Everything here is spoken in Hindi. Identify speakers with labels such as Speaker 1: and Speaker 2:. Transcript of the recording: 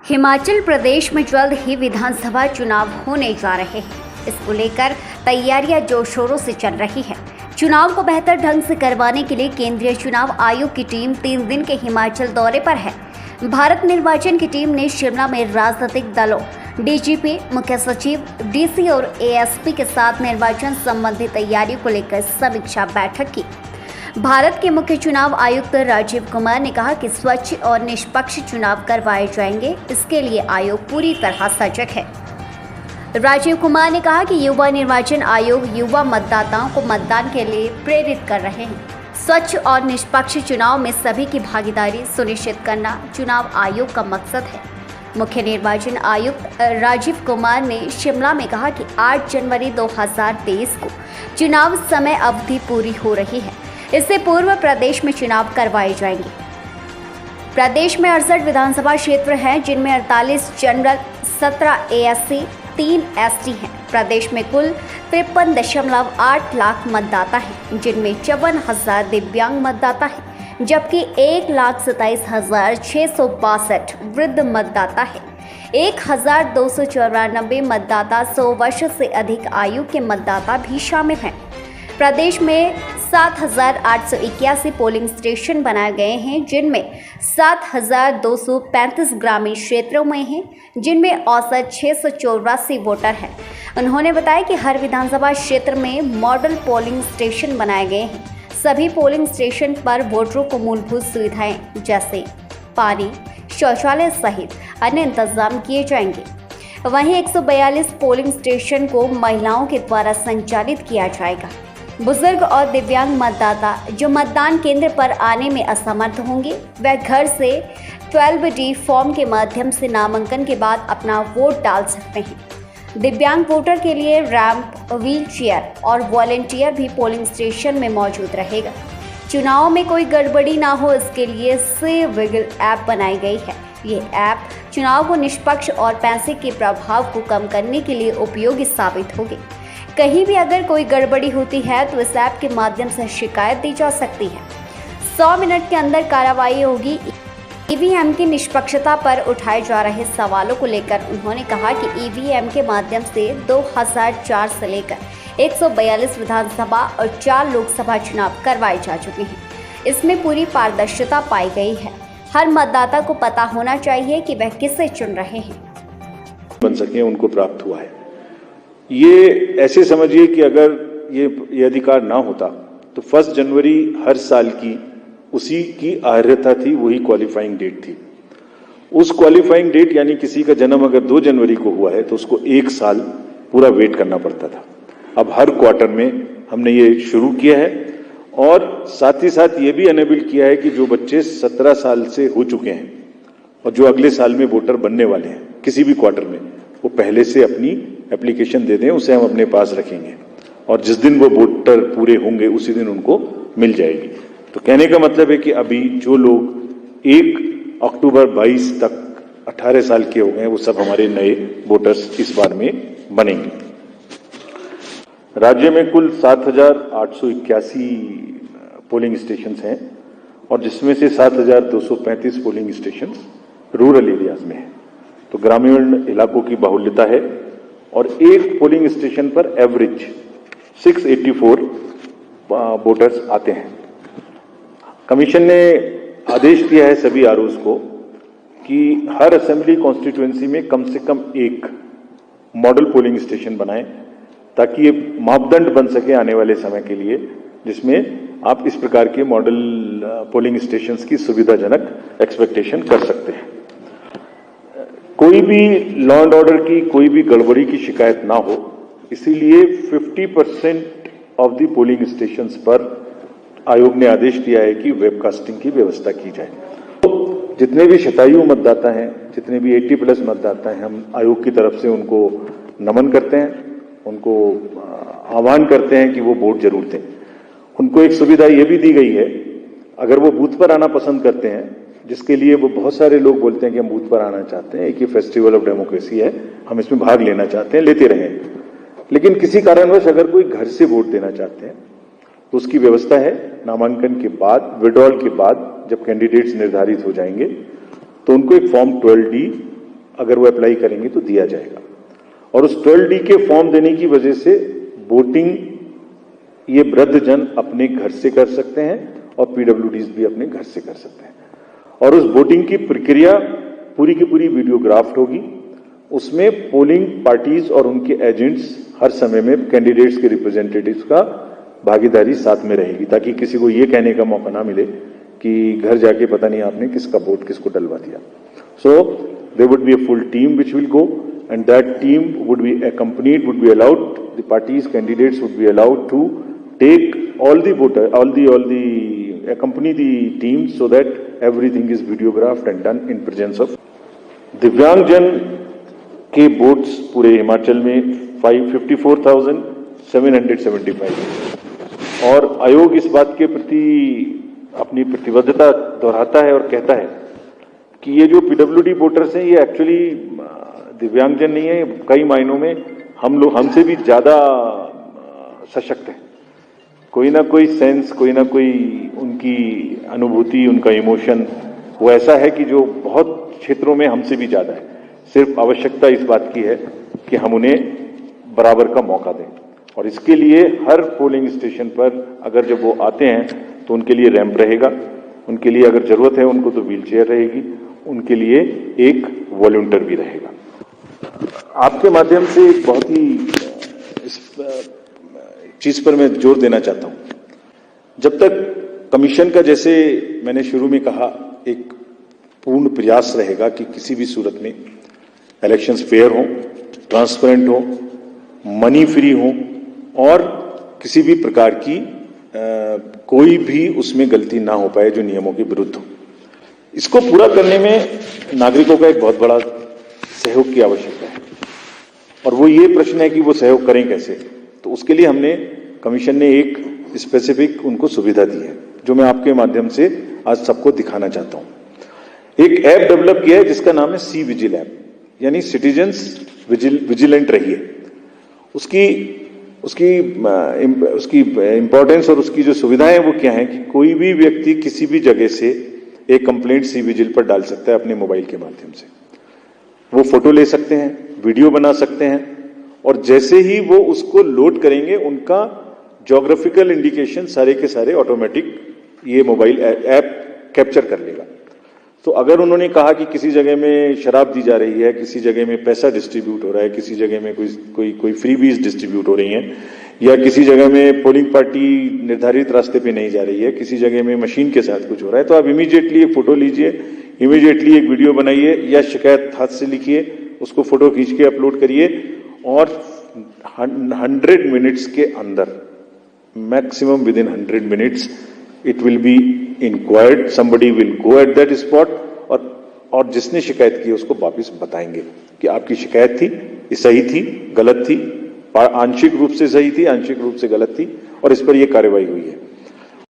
Speaker 1: हिमाचल प्रदेश में जल्द ही विधानसभा चुनाव होने जा रहे हैं। इसको लेकर तैयारियां जोर शोरों से चल रही है। चुनाव को बेहतर ढंग से करवाने के लिए केंद्रीय चुनाव आयोग की टीम 3 दिन के हिमाचल दौरे पर है। भारत निर्वाचन की टीम ने शिमला में राजनीतिक दलों, डीजीपी, मुख्य सचिव, डीसी और एएसपी के साथ निर्वाचन संबंधी तैयारियों को लेकर समीक्षा बैठक की। भारत के मुख्य चुनाव आयुक्त राजीव कुमार ने कहा कि स्वच्छ और निष्पक्ष चुनाव करवाए जाएंगे, इसके लिए आयोग पूरी तरह सजग है। राजीव कुमार ने कहा कि युवा निर्वाचन आयोग युवा मतदाताओं को मतदान के लिए प्रेरित कर रहे हैं। स्वच्छ और निष्पक्ष चुनाव में सभी की भागीदारी सुनिश्चित करना चुनाव आयोग का मकसद है। मुख्य निर्वाचन आयुक्त राजीव कुमार ने शिमला में कहा कि 8 जनवरी 2023 को चुनाव समय अवधि पूरी हो रही है। इससे पूर्व प्रदेश में चुनाव करवाए जाएंगे। प्रदेश में 68 विधानसभा क्षेत्र हैं, जिनमें 48 जनरल, 17 एएससी, 3 एसटी हैं। प्रदेश में कुल 53.8 लाख मतदाता हैं, जिनमें 54,000 दिव्यांग मतदाता हैं, जबकि 1,27,662 वृद्ध मतदाता हैं। 1,294 मतदाता 100 वर्ष से अधिक आयु के मतदाता भी शामिल हैं। प्रदेश में 7,881 पोलिंग स्टेशन बनाए गए हैं, जिनमें 7,235 ग्रामीण क्षेत्रों में हैं, जिनमें औसत 684 वोटर हैं। उन्होंने बताया कि हर विधानसभा क्षेत्र में मॉडल पोलिंग स्टेशन बनाए गए हैं। सभी पोलिंग स्टेशन पर वोटरों को मूलभूत सुविधाएं जैसे पानी, शौचालय सहित अन्य इंतजाम किए जाएंगे। वहीं 142 पोलिंग स्टेशन को महिलाओं के द्वारा संचालित किया जाएगा। बुजुर्ग और दिव्यांग मतदाता जो मतदान केंद्र पर आने में असमर्थ होंगे, वह घर से 12D फॉर्म के माध्यम से नामांकन के बाद अपना वोट डाल सकते हैं। दिव्यांग वोटर के लिए रैंप, व्हीलचेयर और वॉलंटियर भी पोलिंग स्टेशन में मौजूद रहेगा। चुनाव में कोई गड़बड़ी ना हो, इसके लिए सी-विजिल ऐप बनाई गई है। ये ऐप चुनाव को निष्पक्ष और पैसे के प्रभाव को कम करने के लिए उपयोगी साबित होगी। कहीं भी अगर कोई गड़बड़ी होती है तो इस ऐप के माध्यम से शिकायत दी जा सकती है। 100 मिनट के अंदर कार्रवाई होगी। ईवीएम की निष्पक्षता पर उठाए जा रहे सवालों को लेकर उन्होंने कहा कि ईवीएम के माध्यम से 2004 से लेकर 142 विधानसभा और 4 लोकसभा चुनाव करवाए जा चुके हैं। इसमें पूरी पारदर्शिता पाई गई है। हर मतदाता को पता होना चाहिए कि वह किसे चुन रहे हैं।
Speaker 2: बन सके उनको प्राप्त हुआ है। ये ऐसे समझिए कि अगर ये अधिकार ना होता तो 1 जनवरी हर साल की उसी की अर्हता थी, वही क्वालिफाइंग डेट थी। उस क्वालिफाइंग डेट यानी किसी का जन्म अगर 2 जनवरी को हुआ है तो उसको 1 साल पूरा वेट करना पड़ता था। अब हर क्वार्टर में हमने ये शुरू किया है और साथ ही साथ ये भी एनेबल किया है कि जो बच्चे 17 साल से हो चुके हैं और जो अगले साल में वोटर बनने वाले हैं किसी भी क्वार्टर में, वो पहले से अपनी एप्लीकेशन दे दें, उसे हम अपने पास रखेंगे और जिस दिन वो वोटर पूरे होंगे उसी दिन उनको मिल जाएगी। तो कहने का मतलब है कि अभी जो लोग 1 अक्टूबर 22 तक 18 साल के हो गए वो सब हमारे नए वोटर्स इस बार में बनेंगे। राज्य में कुल 7,881 पोलिंग स्टेशन हैं और जिसमें से 7,235 पोलिंग स्टेशन रूरल एरियाज में हैं। तो ग्रामीण इलाकों की बाहुल्यता है और एक पोलिंग स्टेशन पर एवरेज 684 वोटर्स आते हैं। कमीशन ने आदेश दिया है सभी आरओज को कि हर असेंबली कॉन्स्टिट्यूएंसी में कम से कम एक मॉडल पोलिंग स्टेशन बनाएं, ताकि ये मापदंड बन सके आने वाले समय के लिए, जिसमें आप इस प्रकार के मॉडल पोलिंग स्टेशंस की सुविधाजनक एक्सपेक्टेशन कर सकते हैं। कोई भी लॉ एंड ऑर्डर की कोई भी गड़बड़ी की शिकायत ना हो, इसीलिए 50% ऑफ द पोलिंग स्टेशंस पर आयोग ने आदेश दिया है कि वेबकास्टिंग की व्यवस्था की जाए। तो जितने भी शतायु मतदाता हैं, जितने भी 80+ मतदाता हैं, हम आयोग की तरफ से उनको नमन करते हैं, उनको आह्वान करते हैं कि वो वोट जरूर दें। उनको एक सुविधा ये भी दी गई है, अगर वो बूथ पर आना पसंद करते हैं, जिसके लिए वो बहुत सारे लोग बोलते हैं कि हम बूथ पर आना चाहते हैं, एक ये फेस्टिवल ऑफ डेमोक्रेसी है, हम इसमें भाग लेना चाहते हैं, लेते रहें। लेकिन किसी कारणवश अगर कोई घर से वोट देना चाहते हैं तो उसकी व्यवस्था है। नामांकन के बाद, विड्रॉल के बाद जब कैंडिडेट्स निर्धारित हो जाएंगे तो उनको एक फॉर्म 12D अगर वो अप्लाई करेंगे तो दिया जाएगा। और उस 12D के फॉर्म देने की वजह से वोटिंग ये वृद्धजन अपने घर से कर सकते हैं और पीडब्ल्यूडीज भी अपने घर से कर सकते हैं। और उस वोटिंग की प्रक्रिया पूरी की पूरी वीडियोग्राफ्ड होगी। उसमें पोलिंग पार्टीज और उनके एजेंट्स हर समय में कैंडिडेट्स के रिप्रेजेंटेटिव्स का भागीदारी साथ में रहेगी, ताकि किसी को ये कहने का मौका ना मिले कि घर जाके पता नहीं आपने किसका वोट किसको डलवा दिया। So there would be a full team which will go, and that team would be accompanied, would be allowed, the parties candidates would be allowed to take all the accompany the team so that everything is videographed and done in presence of दिव्यांगजन के वोट्स पूरे हिमाचल में 54,775 और आयोग इस बात के प्रति अपनी प्रतिबद्धता दोहराता है और कहता है कि ये जो पीडब्ल्यूडी वोटर्स हैं ये एक्चुअली दिव्यांगजन नहीं है, कई मायनों में हमसे भी ज्यादा सशक्त है। कोई ना कोई सेंस, कोई ना कोई उनकी अनुभूति, उनका इमोशन वो ऐसा है कि जो बहुत क्षेत्रों में हमसे भी ज्यादा है। सिर्फ आवश्यकता इस बात की है कि हम उन्हें बराबर का मौका दें। और इसके लिए हर पोलिंग स्टेशन पर अगर जब वो आते हैं तो उनके लिए रैंप रहेगा, उनके लिए अगर जरूरत है उनको तो व्हील चेयर रहेगी, उनके लिए एक वॉलंटियर भी रहेगा। आपके माध्यम से एक बहुत ही इस चीज पर मैं जोर देना चाहता हूं। जब तक कमीशन का, जैसे मैंने शुरू में कहा, एक पूर्ण प्रयास रहेगा कि किसी भी सूरत में इलेक्शंस फेयर हो, ट्रांसपेरेंट हो, मनी फ्री हो और किसी भी प्रकार की कोई भी उसमें गलती ना हो पाए जो नियमों के विरुद्ध हो। इसको पूरा करने में नागरिकों का एक बहुत बड़ा सहयोग की आवश्यकता है और वो ये प्रश्न है कि वो सहयोग करें कैसे। तो उसके लिए हमने, कमीशन ने एक स्पेसिफिक उनको सुविधा दी है जो मैं आपके माध्यम से आज सबको दिखाना चाहता हूं। एक ऐप डेवलप किया है जिसका नाम है सी विजिल ऐप, यानी सिटीजन्स विजिलेंट रहिए। उसकी इंपॉर्टेंस और उसकी जो सुविधाएं वो क्या है कि कोई भी व्यक्ति किसी भी जगह से एक कंप्लेंट सी विजिल पर डाल सकता है अपने मोबाइल के माध्यम से। वो फोटो ले सकते हैं, वीडियो बना सकते हैं और जैसे ही वो उसको लोड करेंगे उनका ज्योग्राफिकल इंडिकेशन सारे के सारे ऑटोमेटिक ये मोबाइल ऐप कैप्चर कर लेगा। तो अगर उन्होंने कहा कि किसी जगह में शराब दी जा रही है, किसी जगह में पैसा डिस्ट्रीब्यूट हो रहा है, किसी जगह में कोई फ्रीबीज डिस्ट्रीब्यूट हो रही हैं, या किसी जगह में पोलिंग पार्टी निर्धारित रास्ते पे नहीं जा रही है, किसी जगह में मशीन के साथ कुछ हो रहा है, तो आप इमीडिएटली एक फोटो लीजिए, इमीडिएटली एक वीडियो बनाइए या शिकायत हाथ से लिखिए, उसको फोटो खींच के अपलोड करिए और 100 मिनट्स के अंदर, maximum with in 100 minutes it will be inquired, somebody will go at that spot और जिसने शिकायत की उसको वापस बताएंगे कि आपकी शिकायत थी, ये सही थी, गलत थी, आंशिक रूप से सही थी, आंशिक रूप से गलत थी और इस पर यह कार्रवाई हुई है।